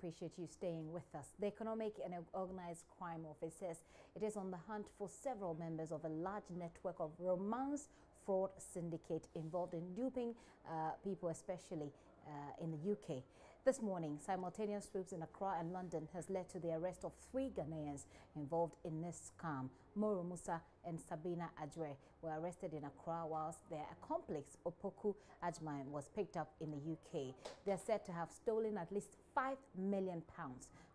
appreciate you staying with us. The Economic and Organized Crime Office says it is on the hunt for several members of a large network of romance fraud syndicate involved in duping people, especially in the UK. This morning, simultaneous swoops in Accra and London has led to the arrest of 3 Ghanaians involved in this scam. Moro Musa and Sabina Adjre were arrested in Accra, whilst their accomplice Opoku Ajman was picked up in the UK. They are said to have stolen at least £5 million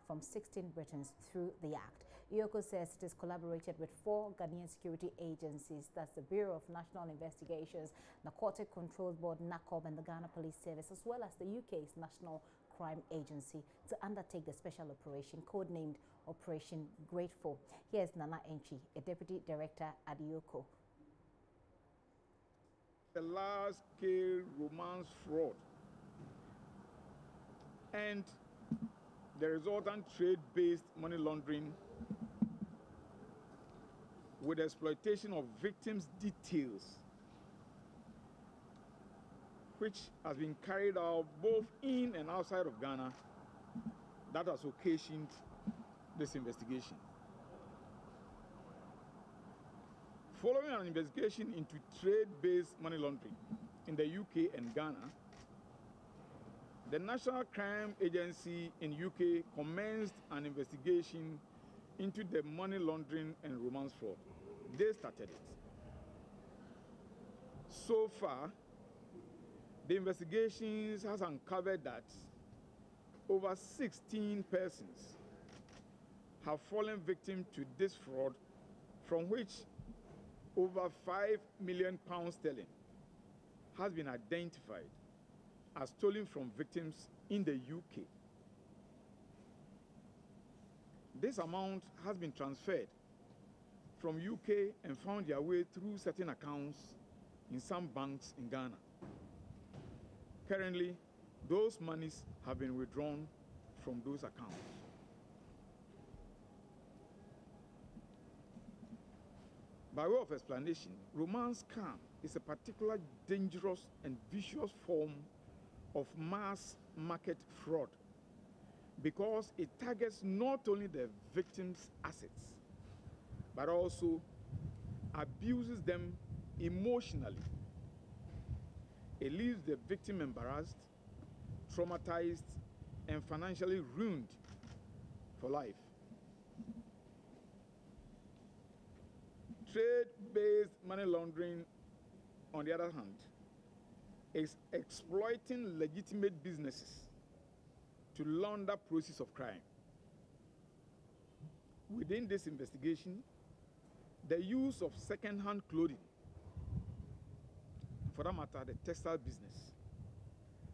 from 16 Britons through the act. Iyoko says it has collaborated with 4 Ghanaian security agencies, that's the Bureau of National Investigations, Narcotic Control Board, NACOB, and the Ghana Police Service, as well as the UK's National Crime Agency, to undertake the special operation codenamed Operation Grateful. Here's Nana Enchi, a deputy director at Iyoko. A large-scale romance fraud and the resultant trade-based money laundering with exploitation of victims' details, which has been carried out both in and outside of Ghana, that has occasioned this investigation. Following an investigation into trade-based money laundering in the UK and Ghana, the National Crime Agency in UK commenced an investigation into the money laundering and romance fraud. They started it. So far, the investigations has uncovered that over 16 persons have fallen victim to this fraud, from which over £5 million sterling has been identified as stolen from victims in the UK. This amount has been transferred from UK and found their way through certain accounts in some banks in Ghana. Currently, those monies have been withdrawn from those accounts. By way of explanation, romance scam is a particularly dangerous and vicious form of mass market fraud because it targets not only the victim's assets, but also abuses them emotionally. It leaves the victim embarrassed, traumatized, and financially ruined for life. Trade-based money laundering, on the other hand, is exploiting legitimate businesses to launder proceeds of crime. Within this investigation, the use of second-hand clothing, for that matter, the textile business,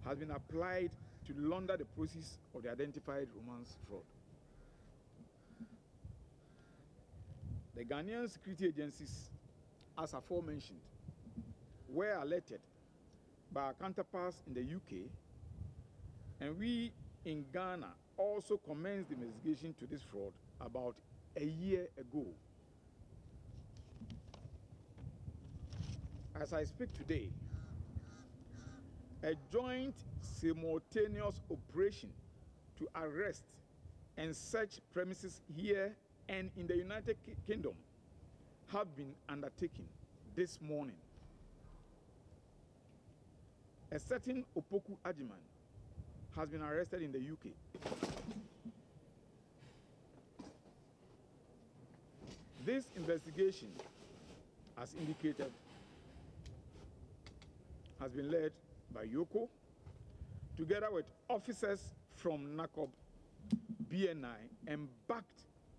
has been applied to launder the proceeds of the identified romance fraud. The Ghanaian security agencies, as aforementioned, were alerted by our counterparts in the UK, and we in Ghana also commenced the investigation to this fraud about a year ago. As I speak today, a joint simultaneous operation to arrest and search premises here and in the United Kingdom have been undertaken this morning. A certain Opoku Ajman has been arrested in the UK. This investigation, as indicated, has been led by Yoko, together with officers from NACOB, BNI, and backed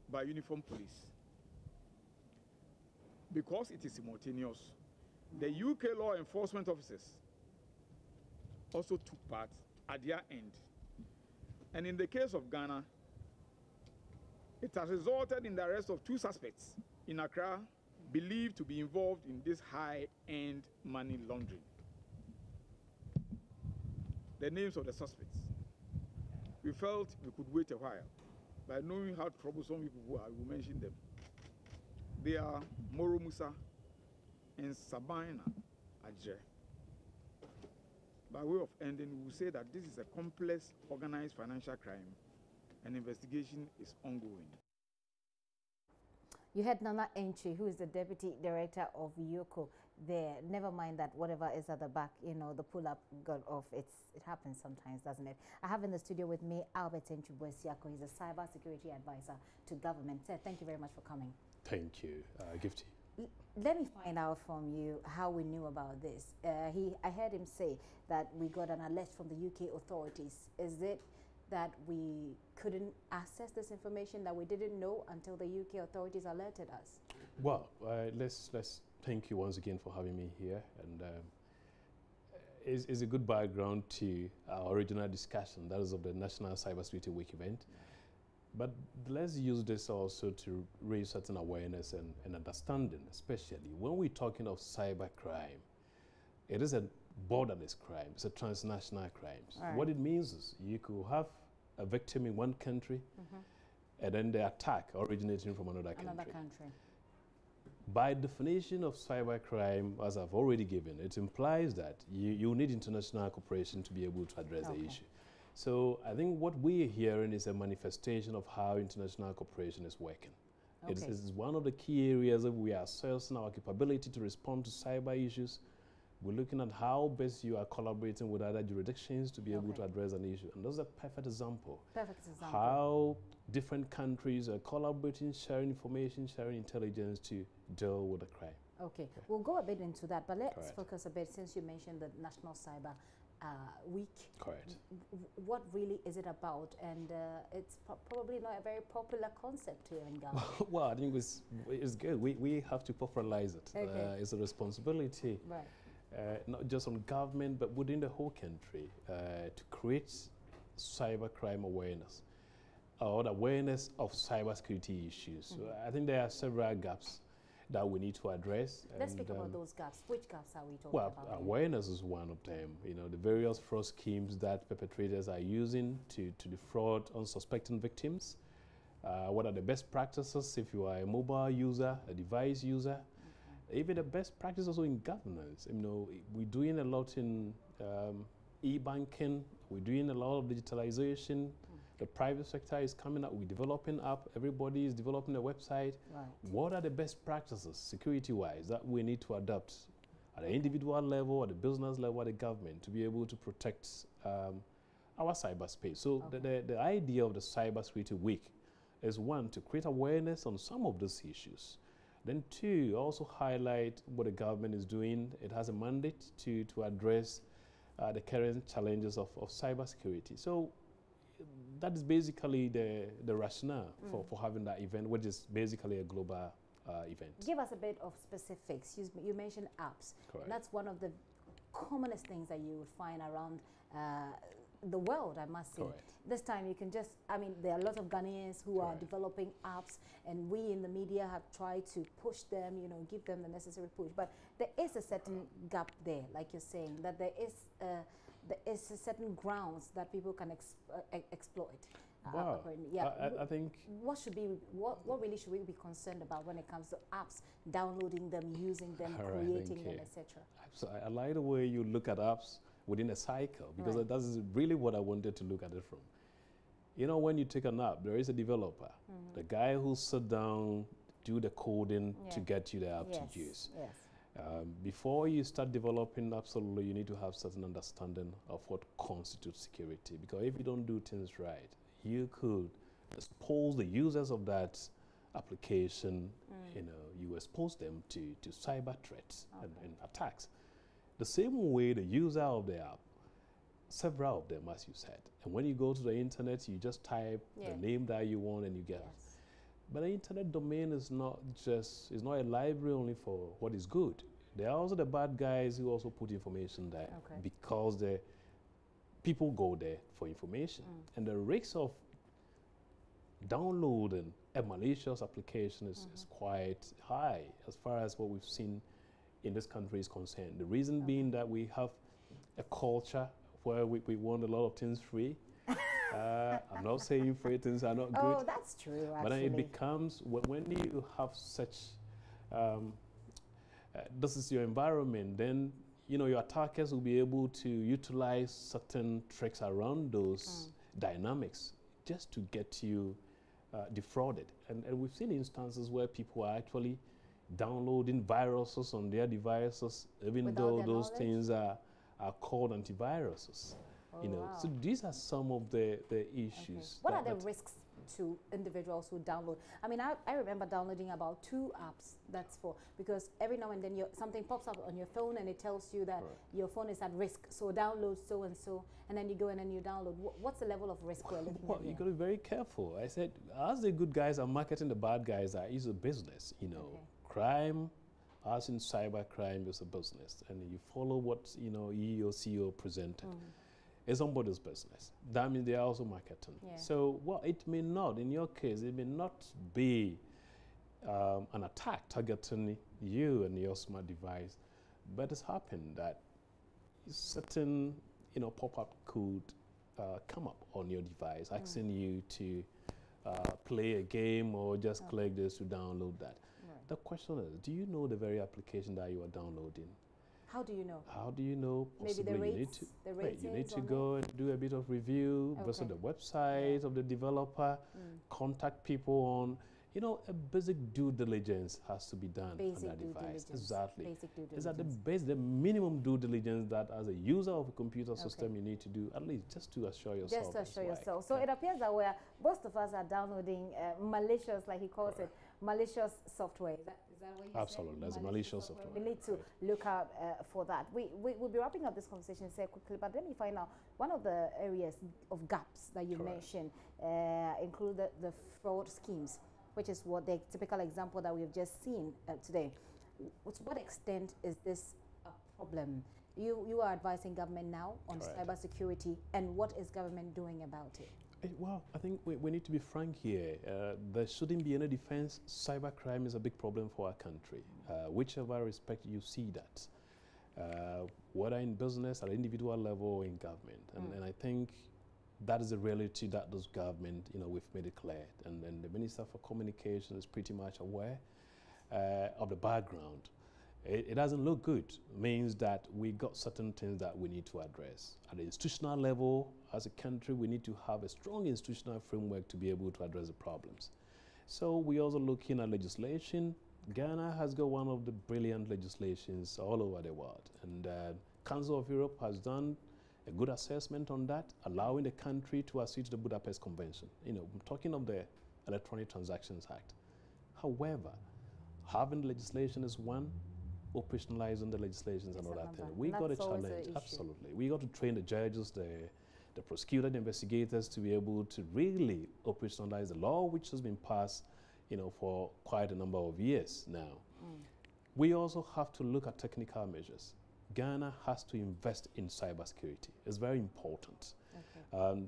by uniform police. Because it is simultaneous, the UK law enforcement officers also took part at their end. And in the case of Ghana, it has resulted in the arrest of 2 suspects in Accra believed to be involved in this high-end money laundering. The names of the suspects. We felt we could wait a while. By knowing how troublesome people are, I will mention them. They are Moro Musa and Sabina Adjre. By way of ending, we will say that this is a complex, organized financial crime An investigation is ongoing. You had Nana Entry, who is the Deputy Director of YOCO there. Never mind that whatever is at the back, you know, the pull-up got off. It happens sometimes, doesn't it? I have in the studio with me Albert Entry Boesiako. He's a cyber security advisor to government. Sir, thank you very much for coming. Thank you, Gifty. Let me find out from you how we knew about this. I heard him say that we got an alert from the UK authorities. Is it that we couldn't access this information, that we didn't know until the UK authorities alerted us? Well, let's thank you once again for having me here, and it's a good background to our original discussion, that is of the National Cybersecurity Week event. But let's use this also to raise certain awareness and understanding, especially when we're talking of cybercrime. It is a borderless crime. It's a transnational crime. Right. What it means is you could have a victim in one country, and then the attack originating from another country. By definition of cybercrime, as I've already given, it implies that you need international cooperation to be able to address the issue. So I think what we're hearing is a manifestation of how international cooperation is working. It's one of the key areas that we are assessing our capability to respond to cyber issues. We're looking at how best you are collaborating with other jurisdictions to be able to address an issue. And that's a perfect example. How different countries are collaborating, sharing information, sharing intelligence to deal with the crime. Okay, we'll go a bit into that, but let's focus a bit, since you mentioned the National Cyber Week. Correct. What really is it about? And it's probably not a very popular concept here in Ghana. Well, I think it's good. We have to popularize it. It's a responsibility. Right. Not just on government, but within the whole country, to create cybercrime awareness or the awareness of cybersecurity issues. I think there are several gaps that we need to address. Let's speak about those gaps. Which gaps are we talking about? Well, awareness is one of them. You know, the various fraud schemes that perpetrators are using to defraud unsuspecting victims. What are the best practices if you are a mobile user, a device user? Even the best practices also in governance. You know, we're doing a lot in e-banking. We're doing a lot of digitalization. The private sector is coming up. We're developing app. Everybody is developing a website. Right. What are the best practices, security-wise, that we need to adopt at the individual level, at the business level, at the government, to be able to protect our cyberspace? So the idea of the Cybersecurity Week is, one, to create awareness on some of these issues. Then two, also highlight what the government is doing. It has a mandate to address the current challenges of cybersecurity. So that is basically the rationale for having that event, which is basically a global event. Give us a bit of specifics. You mentioned apps. Correct. That's one of the commonest things that you would find around the world, I must say. Correct. This time you can just, I mean, there are a lot of Ghanaians who are developing apps, and we in the media have tried to push them, you know, give them the necessary push. But there is a certain gap there, like you're saying, that there is a certain grounds that people can exploit. Wow. I think what really should we be concerned about when it comes to apps, downloading them, using them, creating them, etc.? So I like the way you look at apps within a cycle, because that is really what I wanted to look at it from. You know, when you take an app, there is a developer, the guy who sit down, do the coding to get you the app to use. Before you start developing, absolutely, you need to have certain understanding of what constitutes security. Because if you don't do things right, you could expose the users of that application, you know, you expose them to cyber threats and attacks. The same way the user of the app, several of them, as you said. And when you go to the internet, you just type the name that you want and you get it. But the internet domain is not a library only for what is good. There are also the bad guys who also put information there because the people go there for information. And the risk of downloading a malicious application is quite high as far as what we've seen in this country is concerned. The reason being that we have a culture where we want a lot of things free. I'm not saying free things are not good. Oh, that's true, actually. But then it becomes, when you have such, this is your environment, then, you know, your attackers will be able to utilize certain tricks around those dynamics just to get you defrauded. And we've seen instances where people are actually downloading viruses on their devices, even Without though their those knowledge? things are called antiviruses. Oh, You know, wow. so these are some of the Okay. issues. What are that- the risks to individuals who download? I mean, I remember downloading about 2 apps. That's for, because every now and then something pops up on your phone and it tells you that Correct. your phone is at risk. So download so and so, and then you go and then you download. What's the level of risk we're looking Well, at you here? got to be very careful. I said, as the good guys are marketing, the bad guys are, is a business. You know, Okay. crime, as in cyber crime, is a business, and you follow what EEOCO presented. It's somebody's business. That means they are also marketing. Yeah. So, well, it may not, in your case, it may not be an attack targeting you and your smart device, but it's happened that certain, pop-up could come up on your device, asking you to play a game or just click this to download that. Right. The question is, do you know the very application that you are downloading? How do you know? How do you know? Maybe the Possibly you need rates, to, the right, you need ratings to on go and do a bit of review, visit Okay. the website of the developer, contact people on, a basic due diligence has to be done Basic on that due device. diligence. Exactly. Basic due Is that diligence. the minimum due diligence that as a user of a computer system you need to do, at least just to assure yourself. Just to it's assure right. yourself. So it appears that most of us are downloading malicious, like he calls it, malicious software. Is that what you Absolutely, said? there's malicious software. We need to look out for that. We'll be wrapping up this conversation say quickly, but let me find out one of the areas of gaps that you Correct. mentioned include the fraud schemes, which is what the typical example that we've just seen today. To what extent is this a problem? You are advising government now on Correct. cybersecurity, and what is government doing about it? Well, I think we need to be frank here. There shouldn't be any defense. Cybercrime is a big problem for our country. Whichever respect you see that, whether in business, at individual level, or in government. And I think that is a reality that those government, we've made it clear. And the Minister for Communication is pretty much aware of the background. It doesn't look good. It means that we got certain things that we need to address. At the institutional level, as a country, we need to have a strong institutional framework to be able to address the problems. So we're also looking at legislation. Ghana has got one of the brilliant legislations all over the world. And Council of Europe has done a good assessment on that, allowing the country to accede to the Budapest Convention. I'm talking of the Electronic Transactions Act. However, having legislation is one, operationalizing the legislation is another thing. We got a challenge, absolutely. We got to train the judges, the prosecutor, the investigators to be able to really operationalize the law, which has been passed, for quite a number of years now. We also have to look at technical measures. Ghana has to invest in cybersecurity. It's very important. Okay.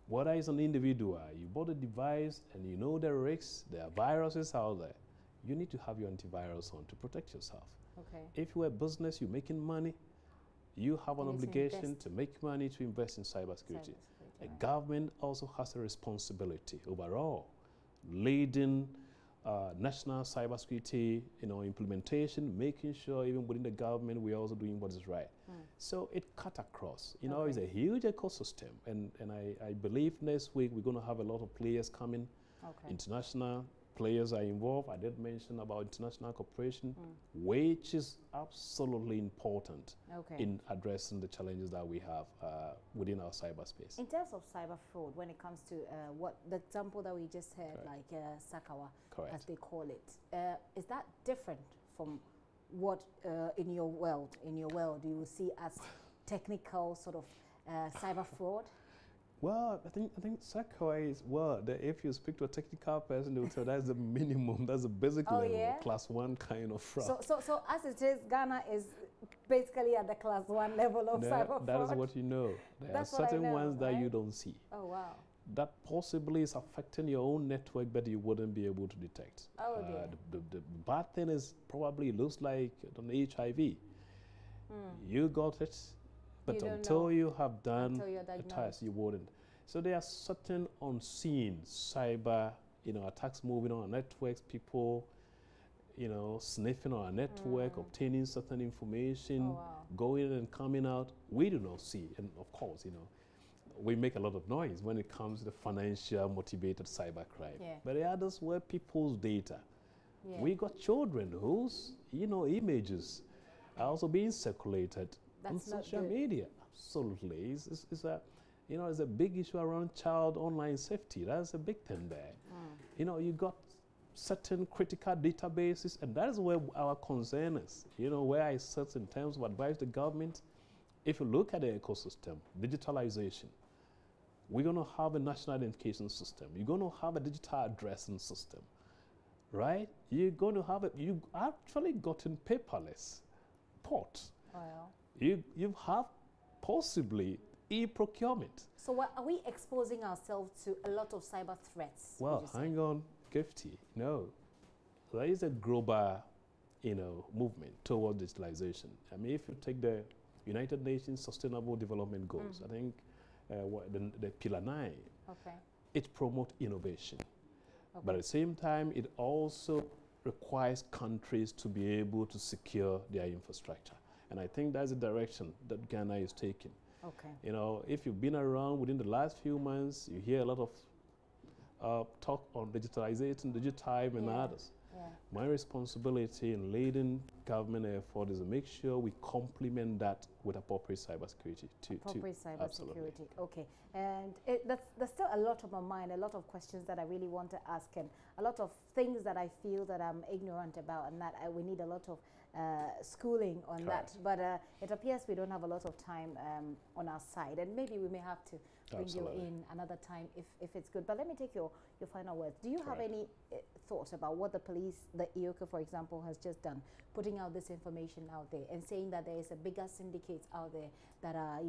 Whether it's an individual, you bought a device and you know there are risks, there are viruses out there, you need to have your antivirus on to protect yourself. Okay. If you're a business, you're making money, you have an You need to obligation invest. to make money to invest in cybersecurity. A right. government also has a responsibility overall, leading national cybersecurity, implementation, making sure even within the government we're also doing what is right. So it cut across. It's a huge ecosystem, and I believe next week we're going to have a lot of players coming. Okay. International players are involved. I did mention about international cooperation, which is absolutely important in addressing the challenges that we have within our cyberspace. In terms of cyber fraud, when it comes to what the example that we just heard, Correct. like Sakawa, Correct. as they call it, is that different from what in your world you will see as technical sort of cyber fraud? Well, I think Sakawa is, if you speak to a technical person, they will tell that's the minimum, that's the basic level, yeah? class 1 kind of fraud. So as it is, Ghana is basically at the class 1 level of cyber fraud. That is what you know. There That's are what I certain know, ones that you right? don't see. Oh, wow. That possibly is affecting your own network, but you wouldn't be able to detect. Oh, dear. The bad thing is probably it looks like an HIV. You got it, but You don't until know. you have done Until you're a diagnosed. test, you wouldn't. So there are certain unseen cyber, attacks moving on our networks, people, sniffing on our network, obtaining certain information, Oh, wow. going and coming out. We do not see, and of course, we make a lot of noise when it comes to the financial motivated cybercrime. Yeah. But the others were people's data. Yeah. We got children whose, images are also being circulated on That's not social good. media. Absolutely. It's a big issue around child online safety. That's a big thing there. You got certain critical databases, and that is where our concern is. Where I sit in terms of advice to government, if you look at the ecosystem, digitalization, we're going to have a national identification system. You're going to have a digital addressing system, right? You're going to have you actually gotten paperless port. Well. You have possibly e-procurement. So are we exposing ourselves to a lot of cyber threats? Well, hang on, Gifty. No, there is a global, movement toward digitalization. I mean, if you take the United Nations Sustainable Development Goals, I think the Pillar 9, it promotes innovation. Okay. But at the same time, it also requires countries to be able to secure their infrastructure. And I think that's the direction that Ghana is taking. Okay. If you've been around within the last few months, you hear a lot of talk on digitalization, Digitime, and others. Yeah. My responsibility in leading government effort is to make sure we complement that with appropriate cybersecurity. Appropriate cybersecurity. Okay. And there's still a lot on my mind, a lot of questions that I really want to ask, and a lot of things that I feel that I'm ignorant about, and that we need a lot of schooling on that. But it appears we don't have a lot of time on our side, and maybe we may have to bring you in another time if it's good. But let me take your final words. Do you have any thoughts about what the police, the EOCA, for example, has just done, putting out this information out there and saying that there is a bigger syndicates out there that are,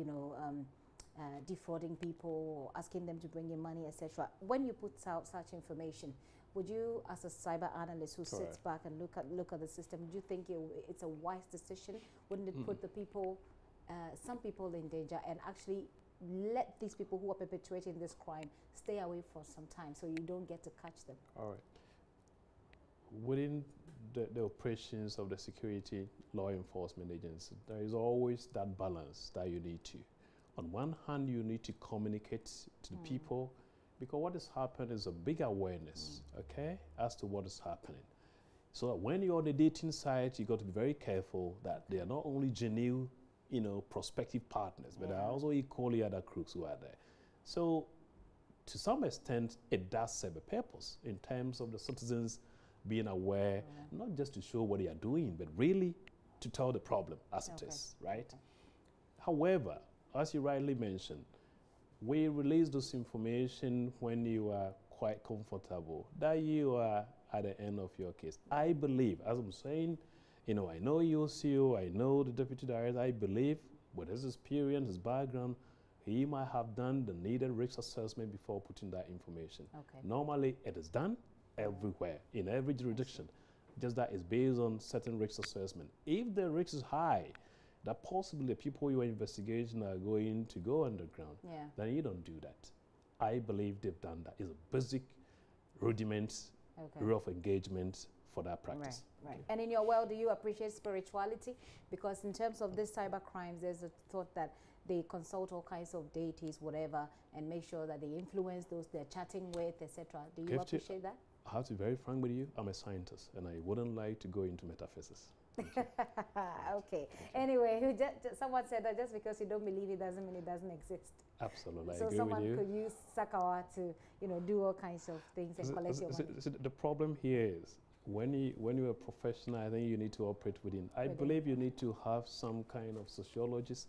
defrauding people or asking them to bring in money, etc. When you put out such information, would you, as a cyber analyst who sits back and look at the system, do you think it's a wise decision? Wouldn't it put the people, some people in danger, and actually let these people who are perpetuating this crime stay away for some time so you don't get to catch them? All right. Within the operations of the security law enforcement agency, there is always that balance that you need to. On one hand, you need to communicate to the people, because what has happened is a big awareness, as to what is happening. So when you're on the dating site, you got to be very careful that they are not only genuine, prospective partners, but there are also equally other crooks who are there. So to some extent, it does serve a purpose in terms of the citizens being aware, not just to show what they are doing, but really to tell the problem as it is, right? However, as you rightly mentioned, we release this information when you are quite comfortable, that you are at the end of your case. I believe, as I'm saying, I know UCO, I know the Deputy Director, I believe with his experience, his background, he might have done the needed risk assessment before putting that information. Normally, it is done everywhere, in every jurisdiction, just that it's based on certain risk assessment. If the risk is high, that possibly the people you are investigating are going to go underground, then you don't do that. I believe they've done that. It's a basic rudiment, rule of engagement for that practice. Right. And in your world, do you appreciate spirituality? Because in terms of these cyber crimes, there's a thought that they consult all kinds of deities, whatever, and make sure that they influence those they're chatting with, etc. Do you appreciate that? I have to be very frank with you. I'm a scientist, and I wouldn't like to go into metaphysics. Okay. Anyway, someone said that just because you don't believe it doesn't mean it doesn't exist. Absolutely, so I agree someone with you. could use Sakawa to, do all kinds of things and collect your money. The problem here is when you're a professional, I think you need to operate within. I believe you need to have some kind of sociologist,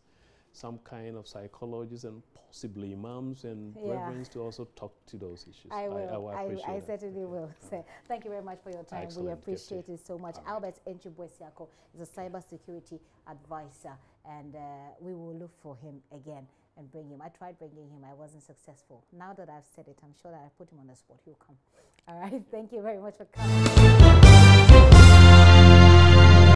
some kind of psychologists, and possibly imams and reverends to also talk to those issues. I will. I certainly will. So, thank you very much for your time. Excellent. We appreciate it so much. Albert Enchibwesiako is a cybersecurity advisor, and we will look for him again and bring him. I tried bringing him. I wasn't successful. Now that I've said it, I'm sure that I put him on the spot. He'll come. All right. Thank you very much for coming.